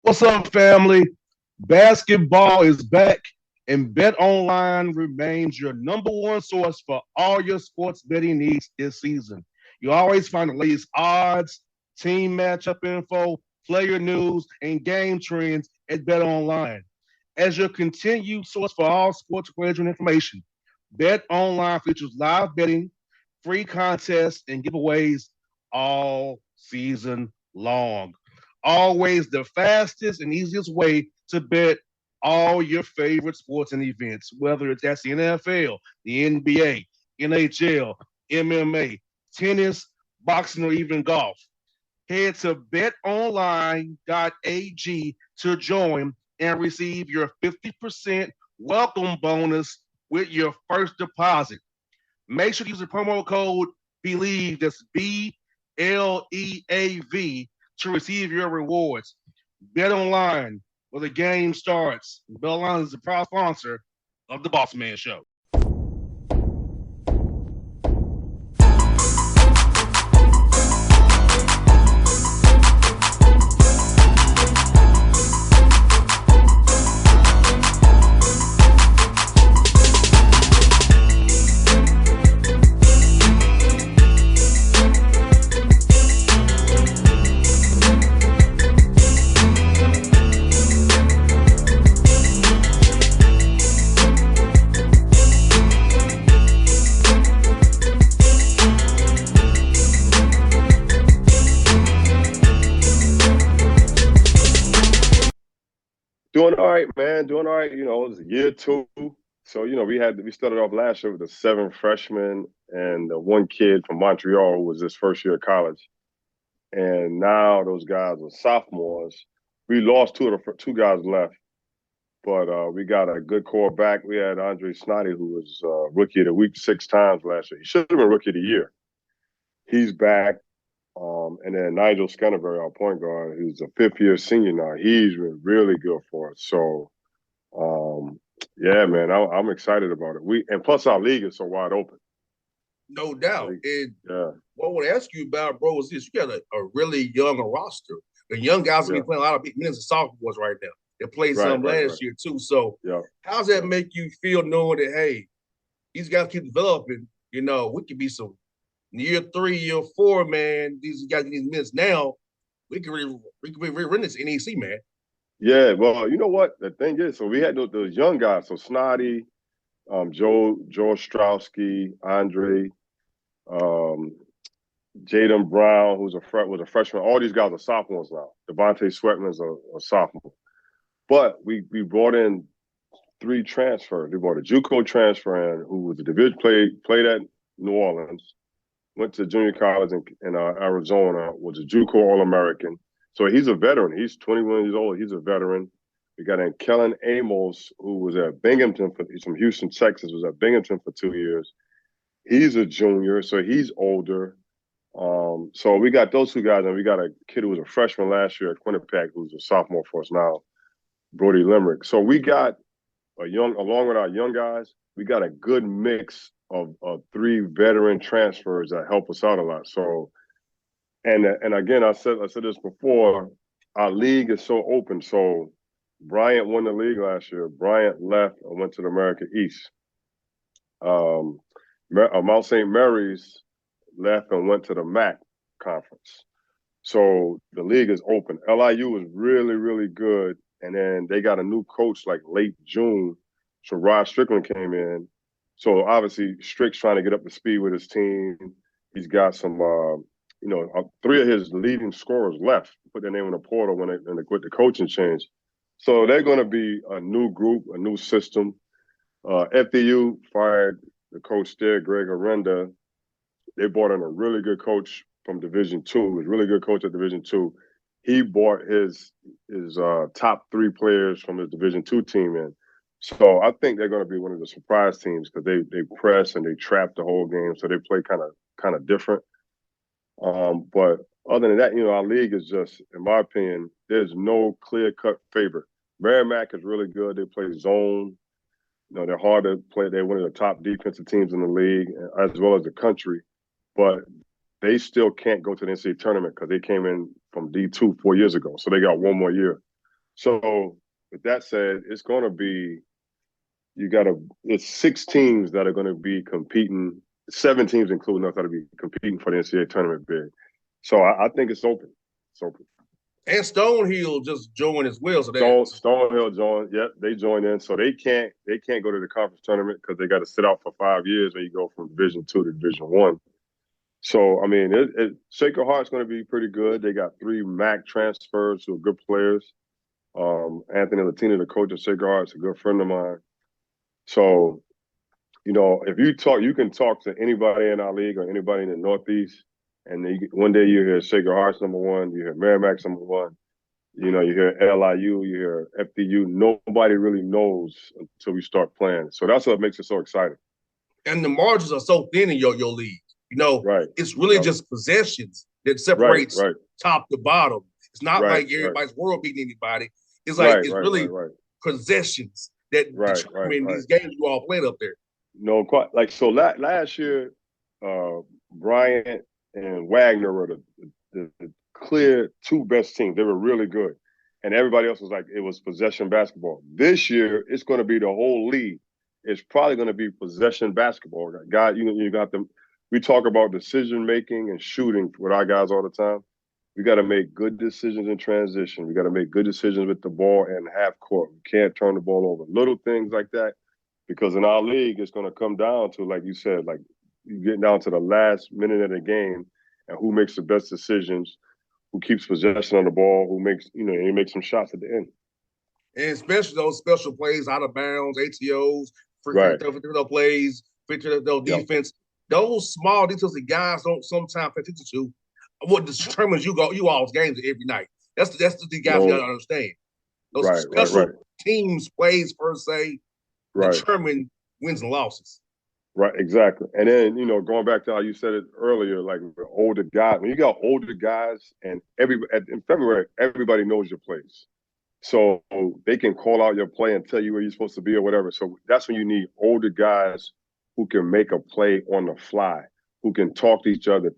What's up, family? Basketball is back, and Bet Online remains your number one source for all your sports betting needs this season. You always find the latest odds, team matchup info, player news, and game trends at Bet Online. As your continued source for all sports wagering information, Bet Online features live betting, free contests, and giveaways all season long. Always the fastest and easiest way to bet all your favorite sports and events, whether it's that's the NFL, the NBA, NHL, MMA, tennis, boxing, or even golf. Head to betonline.ag to join and receive your 50% welcome bonus with your first deposit. Make sure to use the promo code BELIEVE, that's BLEAV, to receive your rewards. Bet online where the game starts. Bet online is the proud sponsor of the Bossman Show. Doing all right, man. Doing all right. It was year two. So, we started off last year with the seven freshmen and the one kid from Montreal who was his first year of college. And now those guys are sophomores. We lost two guys left, but we got a good core back. We had Andre Snoddy, who was rookie of the week 6 times last year. He should have been rookie of the year. He's back. And then Nigel Scanterbury, our point guard, who's a fifth-year senior now, he's been really good for us. So, yeah, man, I'm excited about it. And plus our league is so wide open. No doubt. And yeah. what I want to ask you about, bro, is this: you got a really young roster. The young guys will be playing a lot of big minutes of sophomores right now. They played some last year too. So, how does that make you feel knowing that, hey, these guys keep developing? We could be some year 3, year 4, man. These guys get these minutes now. We can really run this NEC, man. Yeah, well, you know what? The thing is, so we had those young guys. So Snoddy, Joe Strowski, Andre, Jaden Brown, who's was a freshman. All these guys are sophomores now. Devontae Sweatman's a sophomore. But we brought in 3 transfers. We brought a JUCO transfer in who was a division played at New Orleans, went to junior college in Arizona, was a JUCO All-American. So he's a veteran. He's 21 years old. He's a veteran. We got in Kellen Amos, who was at Binghamton. He's from Houston, Texas, was at Binghamton for 2 years. He's a junior, so he's older. So we got those 2 guys, and we got a kid who was a freshman last year at Quinnipiac, who's a sophomore for us now, Brody Limerick. So we got along with our young guys, we got a good mix of 3 veteran transfers that help us out a lot. So, and again, I said this before, our league is so open. So Bryant won the league last year. Bryant left and went to the American East. Mount St. Mary's left and went to the MAC conference. So the league is open. LIU is really, really good. And then they got a new coach like late June. So Rod Strickland came in. So obviously Strick's trying to get up to speed with his team. He's got some, 3 of his leading scorers left, put their name in the portal with the coaching change. So they're going to be a new group, a new system. FDU fired the coach there, Greg Arenda. They brought in a really good coach from Division II. He was a really good coach at Division II. He brought his top 3 players from his Division II team in. So I think they're going to be one of the surprise teams because they press and they trap the whole game. So they play kind of different. But other than that, our league is just, in my opinion, there's no clear-cut favorite. Merrimack is really good. They play zone. They're hard to play. They're one of the top defensive teams in the league, as well as the country. But they still can't go to the NCAA tournament because they came in from D2 4 years ago. So they got one more year. So with that said, it's going to be it's 6 teams that are going to be competing, 7 teams including us that will be competing for the NCAA tournament bid. So I think it's open. It's open. And Stonehill just joined as well. So Stonehill joined. Yep, they joined in. So they can't go to the conference tournament because they got to sit out for 5 years when you go from Division II to Division I. So I mean, Sacred Heart's going to be pretty good. They got 3 MAC transfers who are good players. Anthony Latina, the coach of Sacred Heart, is a good friend of mine. So, if you can talk to anybody in our league or anybody in the Northeast, and one day you hear Sacred Heart's number 1, you hear Merrimack's number 1, you hear LIU, you hear FDU. Nobody really knows until we start playing. So that's what makes it so exciting. And the margins are so thin in your league. Right. It's really just possessions that separates top to bottom. It's not like everybody's world beating anybody. It's like it's really possessions that determine these games you all played up there. No, quite like so. Last year, Bryant and Wagner were the clear 2 best teams. They were really good, and everybody else was like it was possession basketball. This year, it's going to be the whole league. It's probably going to be possession basketball. God, you got them. We talk about decision making and shooting with our guys all the time. We got to make good decisions in transition. We got to make good decisions with the ball and half court. We can't turn the ball over. Little things like that, because in our league, it's going to come down to, like you said, like you getting down to the last minute of the game and who makes the best decisions, who keeps possession of the ball, who makes, he makes some shots at the end. And especially those special plays, out of bounds, ATOs, free throw plays, free throw defense. Those small details that guys don't sometimes pay attention to. What determines you all's games every night. That's the guys you got to understand. Those special teams plays per se determine wins and losses. Right, exactly. And then, going back to how you said it earlier, like older guys, when you got older guys and in February, everybody knows your plays. So they can call out your play and tell you where you're supposed to be or whatever. So that's when you need older guys who can make a play on the fly, who can talk to each other,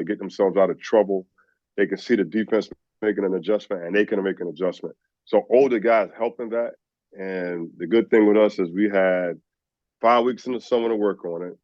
get themselves out of trouble. They can see the defense making an adjustment, and they can make an adjustment. So older guys helping that. And the good thing with us is we had 5 weeks in the summer to work on it.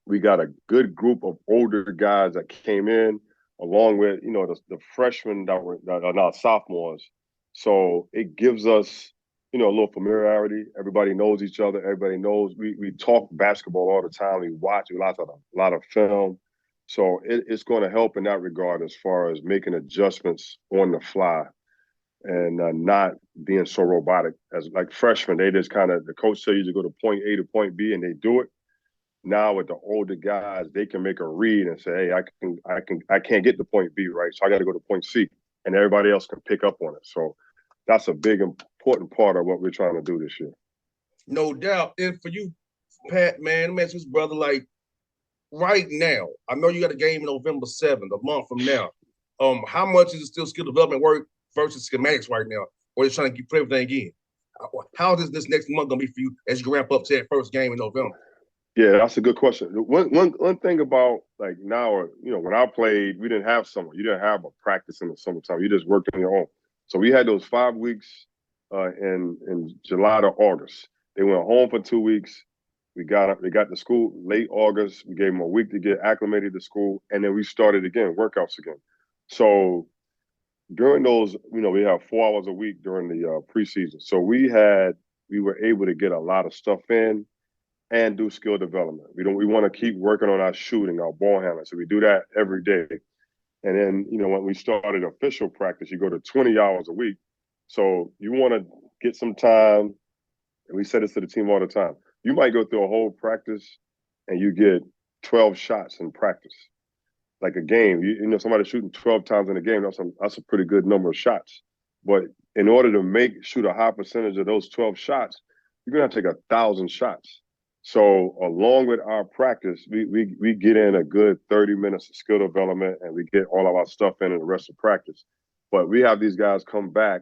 We got a good group of older guys that came in, along with, the freshmen that are now sophomores. So it gives us, a little familiarity. Everybody knows each other. Everybody knows we talk basketball all the time. We watch a lot of film. So it's going to help in that regard as far as making adjustments on the fly and not being so robotic. As like freshmen, they just the coach tells you to go to point A to point B, and they do it. Now with the older guys, they can make a read and say, hey, I can't get to point B, right? So I got to go to point C, and everybody else can pick up on it. So that's a big, important part of what we're trying to do this year. No doubt. And for you, Pat, man, let me ask this, brother, like right now, I know you got a game November 7th, a month from now. How much is it still skill development work versus schematics right now? Or just trying to play everything in? How is this next month going to be for you as you ramp up to that first game in November? Yeah, that's a good question. One thing about like now, when I played, we didn't have summer. You didn't have a practice in the summertime. You just worked on your own. So we had those 5 weeks in July to August. They went home for 2 weeks. They got to school late August. We gave them a week to get acclimated to school, and then we started again, workouts again. So during those, we have 4 hours a week during the preseason. So we were able to get a lot of stuff in and do skill development. We want to keep working on our shooting, our ball handling. So we do that every day. And then, when we started official practice, you go to 20 hours a week. So you want to get some time, and we say this to the team all the time. You might go through a whole practice and you get 12 shots in practice. Like a game, somebody shooting 12 times in a game, that's a pretty good number of shots. But in order to shoot a high percentage of those 12 shots, you're going to have to take 1,000 shots. So along with our practice, we get in a good 30 minutes of skill development, and we get all of our stuff in the rest of practice. But we have these guys come back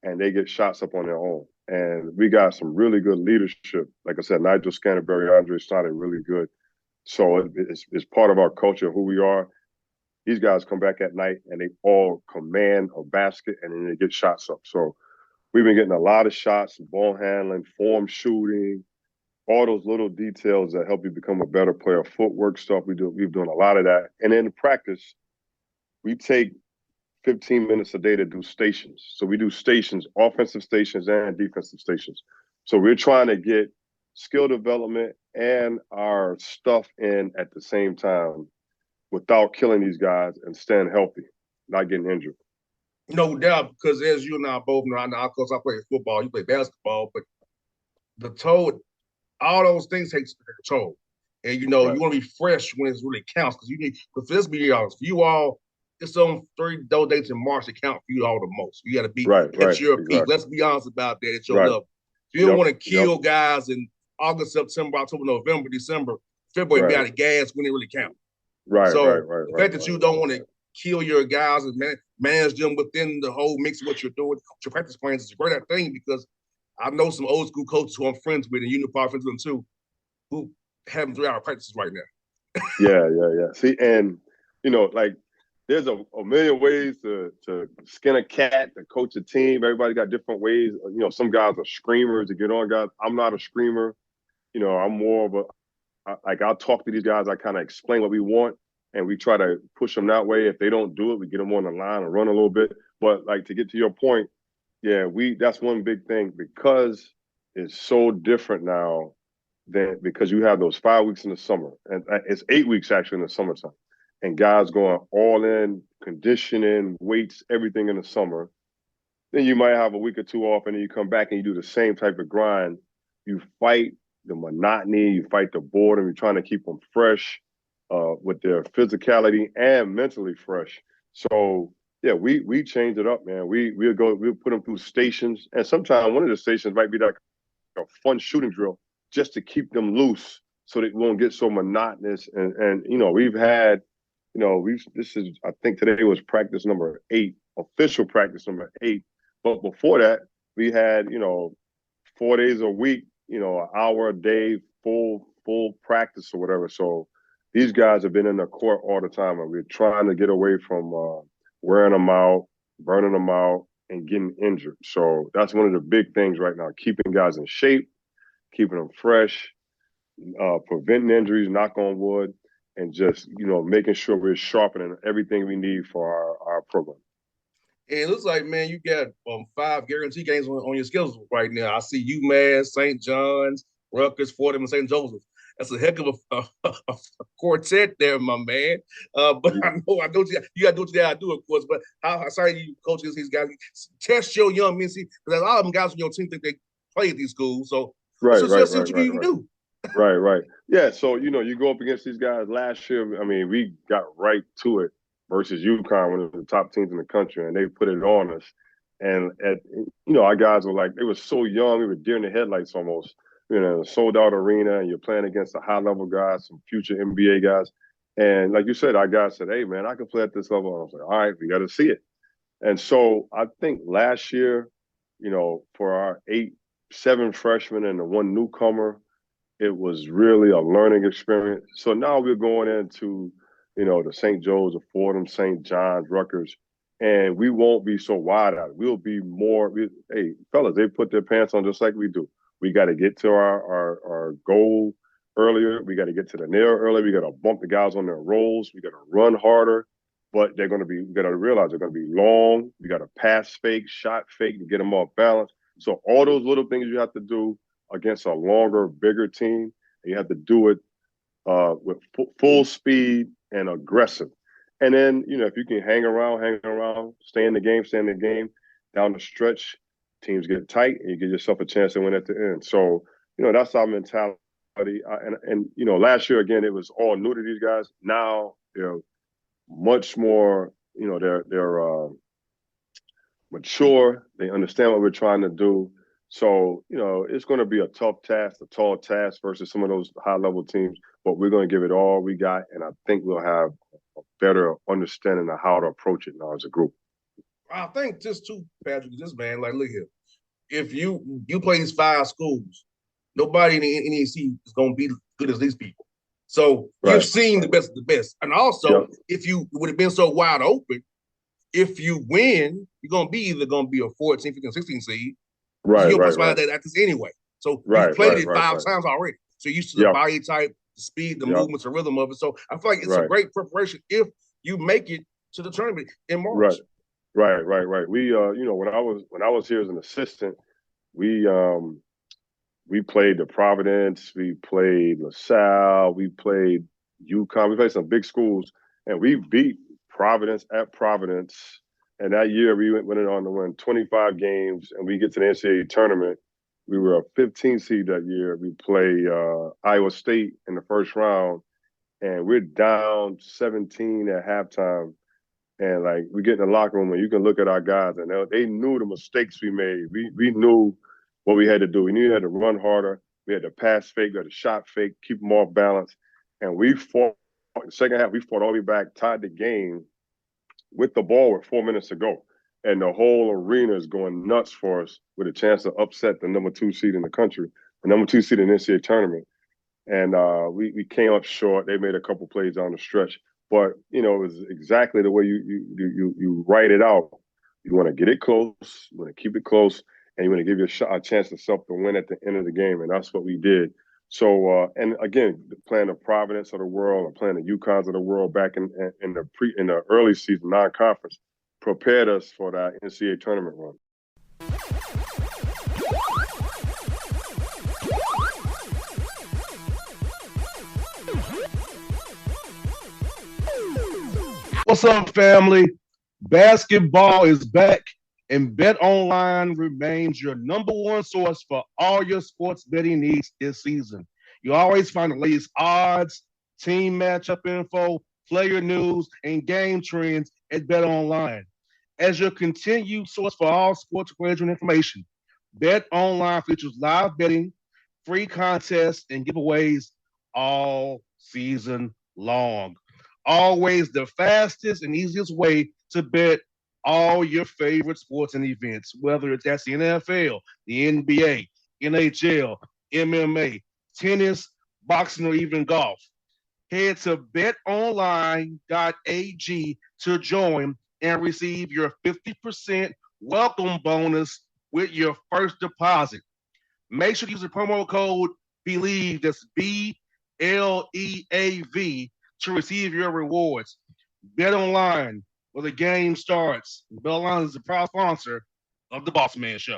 and they get shots up on their own. And we got some really good leadership. Like I said, Nigel Scanterbury, Andre started really good. So it's part of our culture, who we are. These guys come back at night and they all command a basket and then they get shots up. So we've been getting a lot of shots, ball handling, form shooting, all those little details that help you become a better player, footwork stuff. We've done a lot of that. And in practice, we take 15 minutes a day to do stations. So we do stations, offensive stations and defensive stations. So we're trying to get skill development and our stuff in at the same time without killing these guys and staying healthy, not getting injured. No doubt, because as you and I both know, of course, I play football, you play basketball, but the toll, all those things take a toll. And, you want to be fresh when it really counts, because you need, because let's be honest, for you all, it's on those dates in March that count for you all the most. You got to be at your peak. Let's be honest about that at your level. You don't want to kill guys in August, September, October, November, December, February, be out of gas when it really counts. The fact that you don't want to kill your guys and manage them within the whole mix of what you're doing, your practice plans is a great thing, because I know some old school coaches who I'm friends with, and you know probably friends with them too, who having 3-hour practices right now. Yeah. See, and like there's a million ways to skin a cat, to coach a team. Everybody got different ways. Some guys are screamers to get on guys. I'm not a screamer. I'm more of I'll talk to these guys. I kind of explain what we want, and we try to push them that way. If they don't do it, we get them on the line and run a little bit. But like, to get to your point, that's one big thing, because it's so different now than, because you have those 5 weeks in the summer, and it's 8 weeks actually in the summertime, and guys going all in, conditioning, weights, everything in the summer. Then you might have a week or two off, and then you come back and you do the same type of grind. You fight the monotony, you fight the boredom, you're trying to keep them fresh with their physicality and mentally fresh. So we change it up, man. We'll put them through stations, and sometimes one of the stations might be like a fun shooting drill just to keep them loose, so they won't get so monotonous. And we've had, this is, I think today was practice number 8, official practice number 8. But before that, we had 4 days a week, an hour a day, full practice or whatever. So these guys have been in the court all the time, and we're trying to get away from wearing them out, burning them out, and getting injured. So that's one of the big things right now: keeping guys in shape, keeping them fresh, preventing injuries, knock on wood, and just making sure we're sharpening everything we need for our program. And it looks like, man, you got 5 guarantee games on your schedule right now. I see UMass, St. John's, Rutgers, Fordham, and St. Joseph. That's a heck of a quartet there, my man. But I know you got to do what you got to do, of course. But how sorry you coaches these guys test your young men, see, because a lot of them guys on your team think they play at these schools. So what you can even do. Right. Yeah. So you go up against these guys. Last year, I mean, we got right to it versus UConn, one of the top teams in the country, and they put it on us. And our guys were like, they were so young, we were deer in the headlights almost. A sold out arena, and you're playing against a high level guys, some future NBA guys. And like you said, our guys said, "Hey man, I can play at this level." And I was like, "All right, we got to see it." And so I think last year, for our 7 freshmen and the 1 newcomer, it was really a learning experience. So now we're going into, the St. Joe's, the Fordham, St. John's, Rutgers, and we won't be so wide-eyed. We'll be more, hey, fellas, they put their pants on just like we do. We got to get to our goal earlier. We got to get to the nail earlier. We got to bump the guys on their rolls. We got to run harder. But we got to realize they're going to be long. We got to pass fake, shot fake to get them off balance. So all those little things you have to do against a longer, bigger team, and you have to do it with full speed and aggressive. And then, if you can hang around, stay in the game, down the stretch, teams get tight, and you give yourself a chance to win at the end. So, that's our mentality. And last year, again, it was all new to these guys. Now they're much more, they're mature. They understand what we're trying to do. So, it's going to be a tough task, a tall task versus some of those high-level teams, but we're going to give it all we got, and I think we'll have a better understanding of how to approach it now as a group. I think just too, Patrick, man, like, look here. If you play these 5 schools, nobody in the NEC is going to be as good as these people. So you've seen the best of the best. And also, if you would have been so wide open, if you win, you're going to be either going to be a 14, 15, 16 seed. Right, so you'll right. That at this anyway. So you've played it five times already. So you're used to the body type, the speed, the movements, the rhythm of it. So I feel like it's a great preparation if you make it to the tournament in March. Right. We when I was here as an assistant, we played the Providence, we played LaSalle, we played UConn, we played some big schools, and we beat Providence at Providence. And that year we went on to win 25 games, and we get to the NCAA tournament. We were a 15 seed that year. We play Iowa State in the first round, and we're down 17 at halftime. And like we get in the locker room and you can look at our guys and they knew the mistakes we made. We knew what we had to do. We knew we had to run harder. We had to pass fake, we had to shot fake, keep them off balance. And we fought the second half, we fought all the way back, tied the game with the ball with 4 minutes to go. And the whole arena is going nuts for us with a chance to upset the number 2 seed in the country, the number 2 seed in the NCAA tournament. And we came up short. They made a couple plays down the stretch. But, it was exactly the way you write it out. You want to get it close, you want to keep it close, and you want to give a chance to self to win at the end of the game. And that's what we did. So, and again, playing the Providence of the world or playing the UConns of the world back in the early season, non-conference, prepared us for that NCAA tournament run. What's up, family? Basketball is back, and BetOnline remains your number one source for all your sports betting needs this season. You always find the latest odds, team matchup info, player news, and game trends at BetOnline. As your continued source for all sports wagering information, BetOnline features live betting, free contests, and giveaways all season long. Always the fastest and easiest way to bet all your favorite sports and events, whether that's the NFL, the NBA, NHL, MMA, tennis, boxing, or even golf. Head to betonline.ag to join and receive your 50% welcome bonus with your first deposit. Make sure to use the promo code BELIEVE, that's BLEAV, to receive your rewards. Bet online where the game starts. BetOnline is the proud sponsor of the Bossman Show.